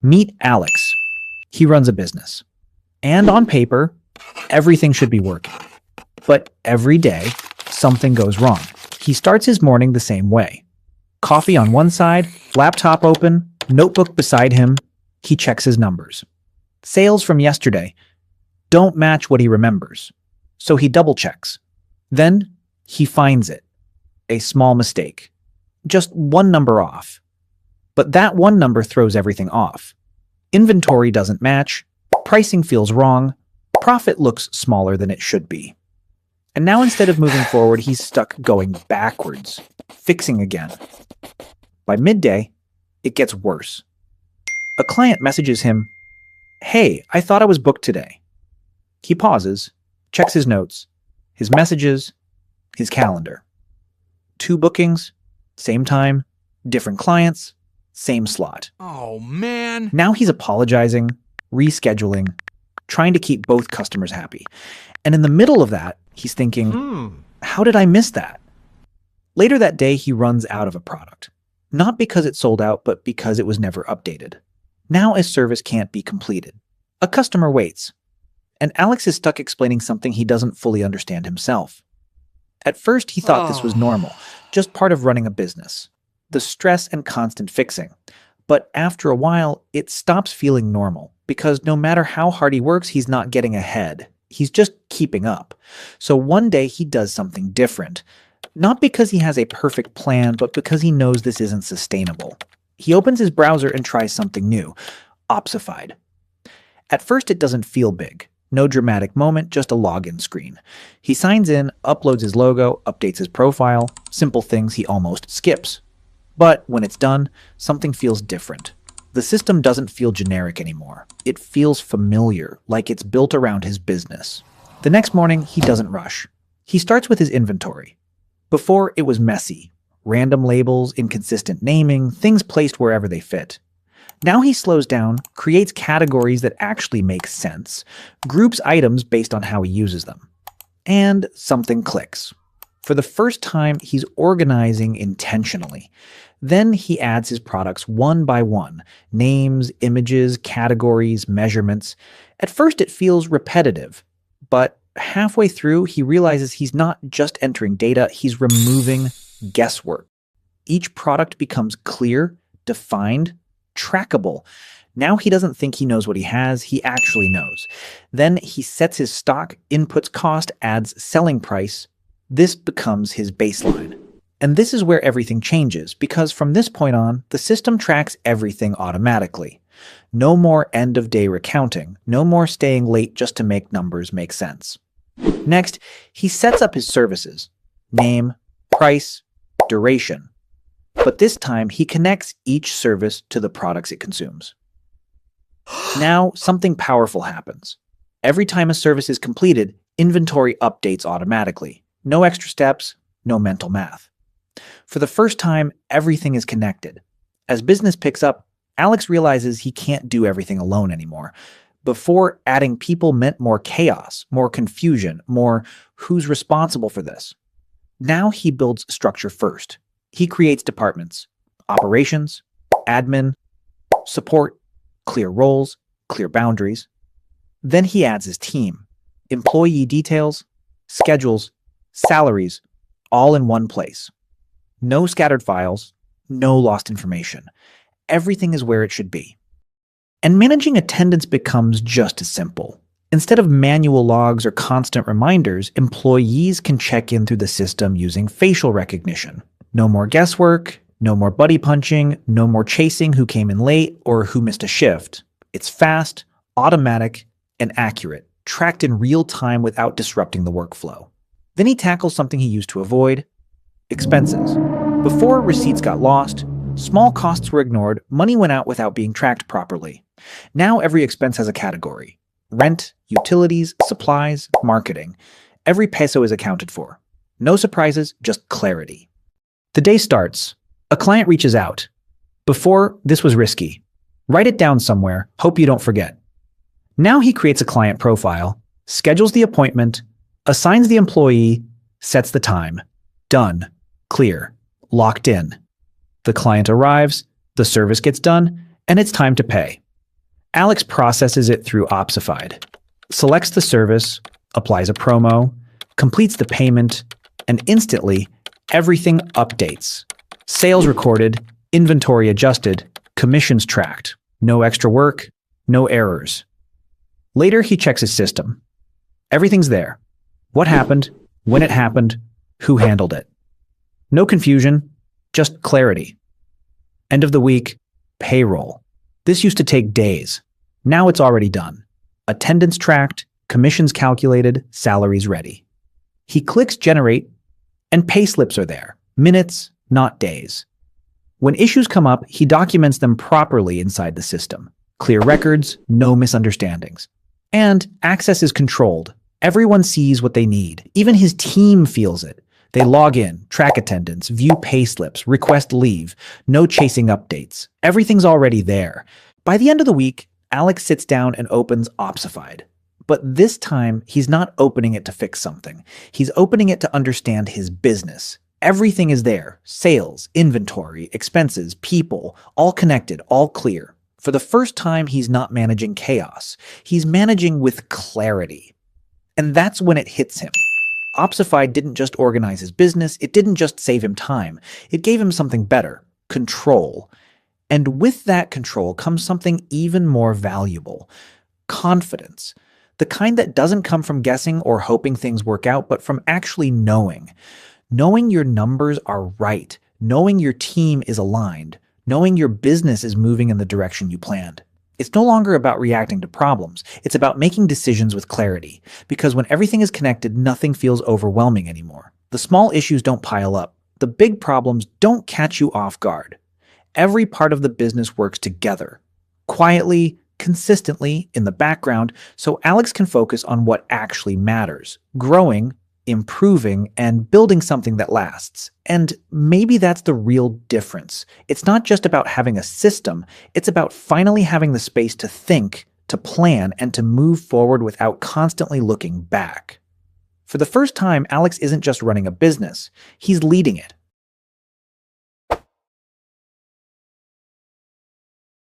Meet Alex. He runs a business. And on paper, everything should be working. But every day, something goes wrong. He starts his morning the same way. Coffee on one side, laptop open, notebook beside him. He checks his numbers. Sales from yesterday don't match what he remembers. So he double checks. Then he finds it. A small mistake. Just one number off. But that one number throws everything off. Inventory doesn't match. Pricing feels wrong. Profit looks smaller than it should be. And now instead of moving forward, he's stuck going backwards, fixing again. By midday, it gets worse. A client messages him, "Hey, I thought I was booked today." He pauses, checks his notes, his messages, his calendar. 2 bookings, same time, different clients, same slot. Oh, man. Now he's apologizing, rescheduling, trying to keep both customers happy. And in the middle of that, he's thinking, how did I miss that? Later that day, he runs out of a product. Not because it sold out, but because it was never updated. Now a service can't be completed. A customer waits. And Alex is stuck explaining something he doesn't fully understand himself. At first, he thought this was normal, just part of running a business. The stress and constant fixing. But after a while, it stops feeling normal, because no matter how hard he works, he's not getting ahead. He's just keeping up. So one day he does something different. Not because he has a perfect plan, but because he knows this isn't sustainable. He opens his browser and tries something new. Opsified. At first it doesn't feel big. No dramatic moment, just a login screen. He signs in, uploads his logo, updates his profile, simple things he almost skips. But when it's done, something feels different. The system doesn't feel generic anymore. It feels familiar, like it's built around his business. The next morning, he doesn't rush. He starts with his inventory. Before, it was messy. Random labels, inconsistent naming, things placed wherever they fit. Now he slows down, creates categories that actually make sense, groups items based on how he uses them. And something clicks. For the first time, he's organizing intentionally. Then he adds his products one by one, names, images, categories, measurements. At first it feels repetitive, but halfway through he realizes he's not just entering data, he's removing guesswork. Each product becomes clear, defined, trackable. Now he doesn't think he knows what he has, he actually knows. Then he sets his stock, inputs cost, adds selling price. This becomes his baseline. And this is where everything changes, because from this point on, the system tracks everything automatically. No more end-of-day recounting, no more staying late just to make numbers make sense. Next, he sets up his services. Name, price, duration. But this time, he connects each service to the products it consumes. Now, something powerful happens. Every time a service is completed, inventory updates automatically. No extra steps, no mental math. For the first time, everything is connected. As business picks up, Alex realizes he can't do everything alone anymore. Before, adding people meant more chaos, more confusion, more who's responsible for this. Now he builds structure first. He creates departments, operations, admin, support, clear roles, clear boundaries. Then he adds his team, employee details, schedules, salaries, all in one place. No scattered files, no lost information. Everything is where it should be. And managing attendance becomes just as simple. Instead of manual logs or constant reminders, employees can check in through the system using facial recognition. No more guesswork, no more buddy punching, no more chasing who came in late or who missed a shift. It's fast, automatic, and accurate, tracked in real time without disrupting the workflow. Then he tackles something he used to avoid: expenses. Before, receipts got lost, small costs were ignored, money went out without being tracked properly. Now every expense has a category: rent, utilities, supplies, marketing. Every peso is accounted for. No surprises, just clarity. The day starts. A client reaches out. Before, this was risky. Write it down somewhere, hope you don't forget. Now he creates a client profile, schedules the appointment, assigns the employee, sets the time. Done. Clear. Locked in. The client arrives, the service gets done, and it's time to pay. Alex processes it through Opsified, selects the service, applies a promo, completes the payment, and instantly, everything updates. Sales recorded, inventory adjusted, commissions tracked. No extra work, no errors. Later, he checks his system. Everything's there. What happened, when it happened, who handled it. No confusion, just clarity. End of the week, payroll. This used to take days. Now it's already done. Attendance tracked, commissions calculated, salaries ready. He clicks generate, and pay slips are there. Minutes, not days. When issues come up, he documents them properly inside the system. Clear records, no misunderstandings. And access is controlled. Everyone sees what they need. Even his team feels it. They log in, track attendance, view pay slips, request leave. No chasing updates. Everything's already there. By the end of the week, Alex sits down and opens Opsified. But this time, he's not opening it to fix something. He's opening it to understand his business. Everything is there. Sales, inventory, expenses, people, all connected, all clear. For the first time, he's not managing chaos. He's managing with clarity. And that's when it hits him. Opsified didn't just organize his business. It didn't just save him time. It gave him something better, control. And with that control comes something even more valuable, confidence. The kind that doesn't come from guessing or hoping things work out, but from actually knowing. Knowing your numbers are right, knowing your team is aligned, knowing your business is moving in the direction you planned. It's no longer about reacting to problems. It's about making decisions with clarity. Because when everything is connected, nothing feels overwhelming anymore. The small issues don't pile up. The big problems don't catch you off guard. Every part of the business works together, quietly, consistently, in the background, so Alex can focus on what actually matters, growing, improving, and building something that lasts. And maybe that's the real difference. It's not just about having a system, it's about finally having the space to think, to plan, and to move forward without constantly looking back. For the first time, Alex isn't just running a business, he's leading it.